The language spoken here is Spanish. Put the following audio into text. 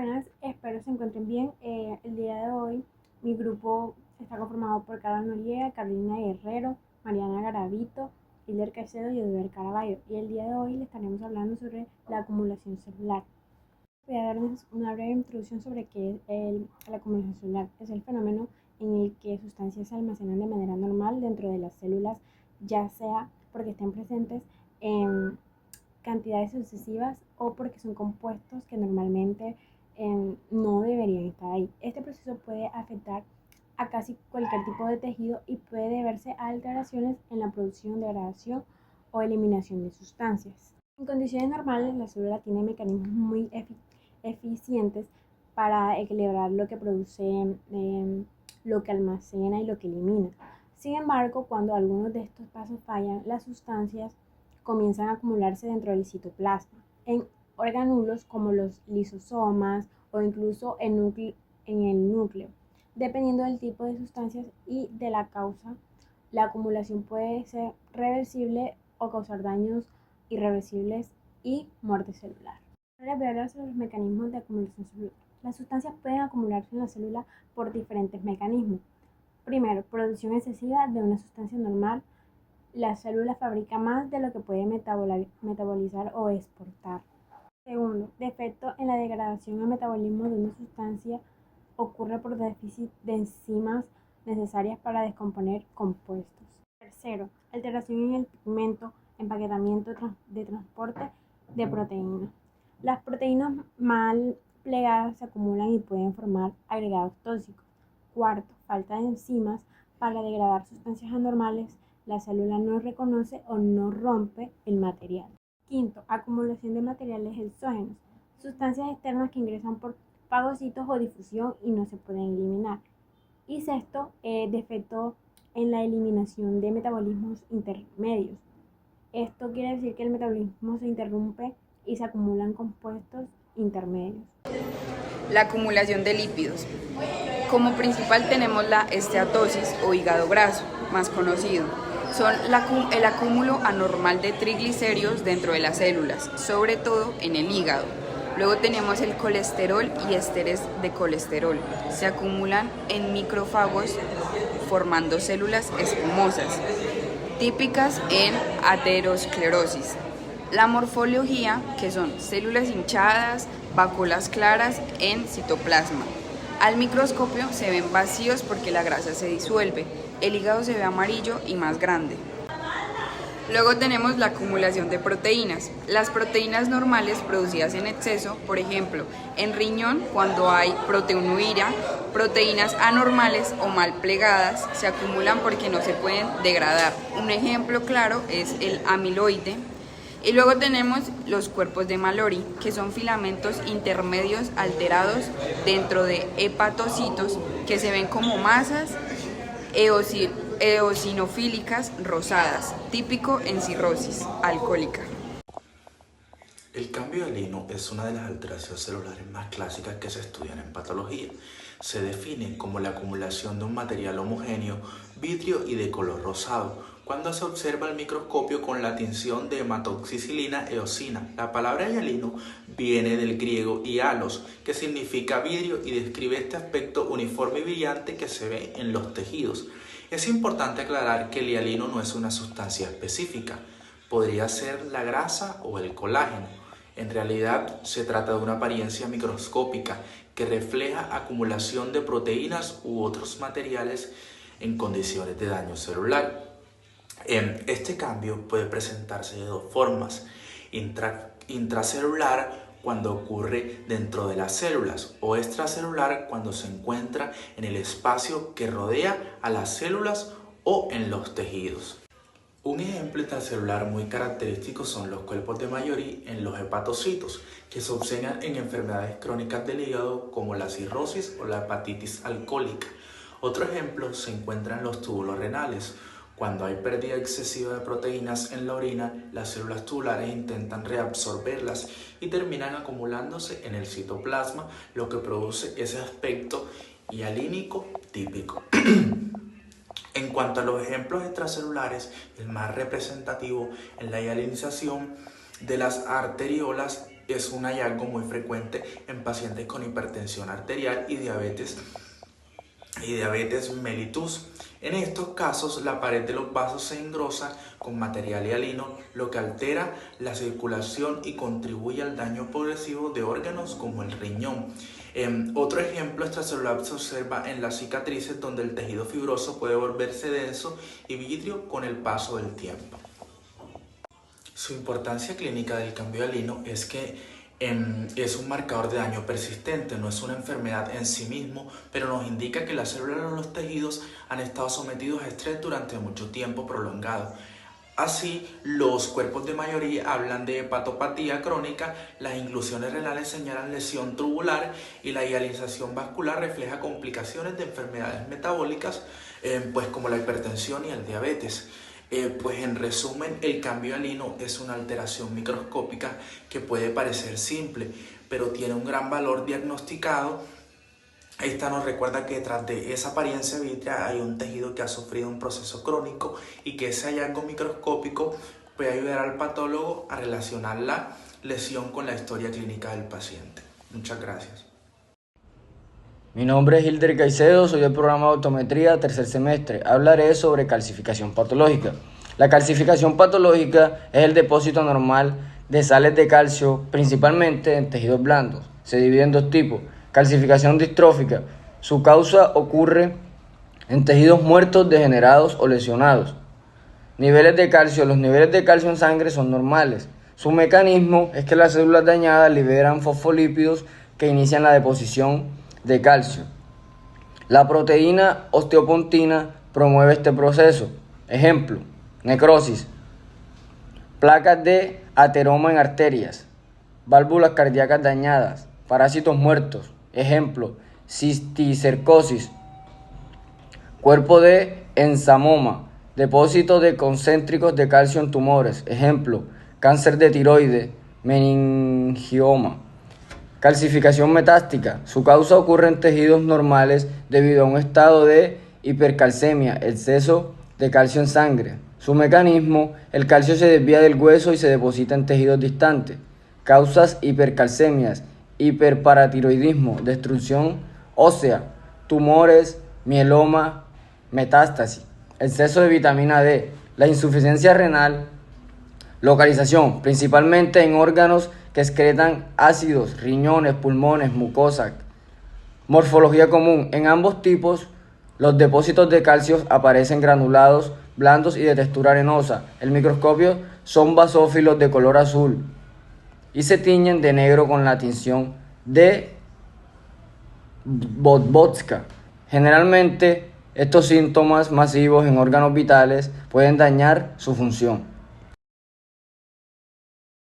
buenas, espero se encuentren bien. El día de hoy mi grupo está conformado por Carla Noriega, Carolina Guerrero, Mariana Garavito, Hiller Caicedo y Eduardo Caraballo. Y el día de hoy le estaremos hablando sobre la acumulación celular. Voy a darles una breve introducción sobre qué es la acumulación celular. Es el fenómeno en el que sustancias se almacenan de manera normal dentro de las células, ya sea porque estén presentes en cantidades sucesivas o porque son compuestos que normalmente no deberían estar ahí. Este proceso puede afectar a casi cualquier tipo de tejido y puede deberse a alteraciones en la producción, degradación o eliminación de sustancias. En condiciones normales, la célula tiene mecanismos muy eficientes para equilibrar lo que produce, lo que almacena y lo que elimina. Sin embargo, cuando algunos de estos pasos fallan, las sustancias comienzan a acumularse dentro del citoplasma, en orgánulos como los lisosomas o incluso en el núcleo. Dependiendo del tipo de sustancias y de la causa, la acumulación puede ser reversible o causar daños irreversibles y muerte celular. Ahora voy a hablar sobre los mecanismos de acumulación celular. Las sustancias pueden acumularse en la célula por diferentes mecanismos. Primero, producción excesiva de una sustancia normal. La célula fabrica más de lo que puede metabolizar o exportar. Segundo, defecto en la degradación o metabolismo de una sustancia ocurre por déficit de enzimas necesarias para descomponer compuestos. Tercero, alteración en el pigmento, empaquetamiento de transporte de proteínas. Las proteínas mal plegadas se acumulan y pueden formar agregados tóxicos. Cuarto, falta de enzimas para degradar sustancias anormales. La célula no reconoce o no rompe el material. Quinto, acumulación de materiales exógenos, sustancias externas que ingresan por fagocitos o difusión y no se pueden eliminar. Y sexto, defecto en la eliminación de metabolismos intermedios. Esto quiere decir que el metabolismo se interrumpe y se acumulan compuestos intermedios. La acumulación de lípidos. Como principal tenemos la esteatosis o hígado graso, más conocido. Son el acúmulo anormal de triglicéridos dentro de las células, sobre todo en el hígado. Luego tenemos el colesterol y ésteres de colesterol. Se acumulan en micrófagos formando células espumosas, típicas en aterosclerosis. La morfología, que son células hinchadas, vacuolas claras en citoplasma. Al microscopio se ven vacíos porque la grasa se disuelve. El hígado se ve amarillo y más grande. Luego tenemos la acumulación de proteínas. Las proteínas normales producidas en exceso, por ejemplo, en riñón cuando hay proteinuria, proteínas anormales o mal plegadas se acumulan porque no se pueden degradar. Un ejemplo claro es el amiloide. Y luego tenemos los cuerpos de Mallory, que son filamentos intermedios alterados dentro de hepatocitos que se ven como masas eosinofílicas rosadas, típico en cirrosis alcohólica. El cambio de lino es una de las alteraciones celulares más clásicas que se estudian en patología. Se define como la acumulación de un material homogéneo, vitrio y de color rosado, cuando se observa al microscopio con la tinción de hematoxicilina eosina. La palabra hialino viene del griego hialos, que significa vidrio y describe este aspecto uniforme y brillante que se ve en los tejidos. Es importante aclarar que el hialino no es una sustancia específica. Podría ser la grasa o el colágeno. En realidad se trata de una apariencia microscópica que refleja acumulación de proteínas u otros materiales en condiciones de daño celular. Este cambio puede presentarse de dos formas: intracelular, cuando ocurre dentro de las células, o extracelular, cuando se encuentra en el espacio que rodea a las células o en los tejidos. Un ejemplo intracelular muy característico son los cuerpos de Mallory en los hepatocitos, que se observan en enfermedades crónicas del hígado como la cirrosis o la hepatitis alcohólica. Otro ejemplo se encuentra en los túbulos renales. Cuando hay pérdida excesiva de proteínas en la orina, las células tubulares intentan reabsorberlas y terminan acumulándose en el citoplasma, lo que produce ese aspecto hialínico típico. En cuanto a los ejemplos extracelulares, el más representativo es la hialinización de las arteriolas es un hallazgo muy frecuente en pacientes con hipertensión arterial y diabetes mellitus. En estos casos, la pared de los vasos se engrosa con material hialino, lo que altera la circulación y contribuye al daño progresivo de órganos como el riñón. Otro ejemplo extracelular se observa en las cicatrices, donde el tejido fibroso puede volverse denso y vitrio con el paso del tiempo. Su importancia clínica del cambio hialino es que es un marcador de daño persistente, no es una enfermedad en sí mismo, pero nos indica que las células de los tejidos han estado sometidos a estrés durante mucho tiempo prolongado. Así, los cuerpos de mayoría hablan de hepatopatía crónica, las inclusiones renales señalan lesión tubular y la hialización vascular refleja complicaciones de enfermedades metabólicas, pues como la hipertensión y el diabetes. Pues en resumen, el cambio hialino es una alteración microscópica que puede parecer simple, pero tiene un gran valor diagnosticado. Esta nos recuerda que detrás de esa apariencia vítrea hay un tejido que ha sufrido un proceso crónico y que ese hallazgo microscópico puede ayudar al patólogo a relacionar la lesión con la historia clínica del paciente. Muchas gracias. Mi nombre es Hilder Caicedo, soy del programa de Optometría, tercer semestre. Hablaré sobre calcificación patológica. La calcificación patológica es el depósito anormal de sales de calcio, principalmente en tejidos blandos. Se divide en dos tipos. Calcificación distrófica. Su causa ocurre en tejidos muertos, degenerados o lesionados. Niveles de calcio. Los niveles de calcio en sangre son normales. Su mecanismo es que las células dañadas liberan fosfolípidos que inician la deposición de calcio. La proteína osteopontina promueve este proceso. Ejemplo: necrosis, placas de ateroma en arterias, válvulas cardíacas dañadas, parásitos muertos. Ejemplo: cisticercosis, cuerpo de enzamoma, depósitos de concéntricos de calcio en tumores. Ejemplo: cáncer de tiroides, meningioma. Calcificación metástica. Su causa ocurre en tejidos normales debido a un estado de hipercalcemia, exceso de calcio en sangre. Su mecanismo: el calcio se desvía del hueso y se deposita en tejidos distantes. Causas: hipercalcemias, hiperparatiroidismo, destrucción ósea, tumores, mieloma, metástasis. Exceso de vitamina D. La insuficiencia renal. Localización: principalmente en órganos que excretan ácidos, riñones, pulmones, mucosa. Morfología común: en ambos tipos los depósitos de calcio aparecen granulados, blandos y de textura arenosa. El microscopio son basófilos de color azul y se tiñen de negro con la tinción de Vodvodska. Generalmente, estos síntomas masivos en órganos vitales pueden dañar su función.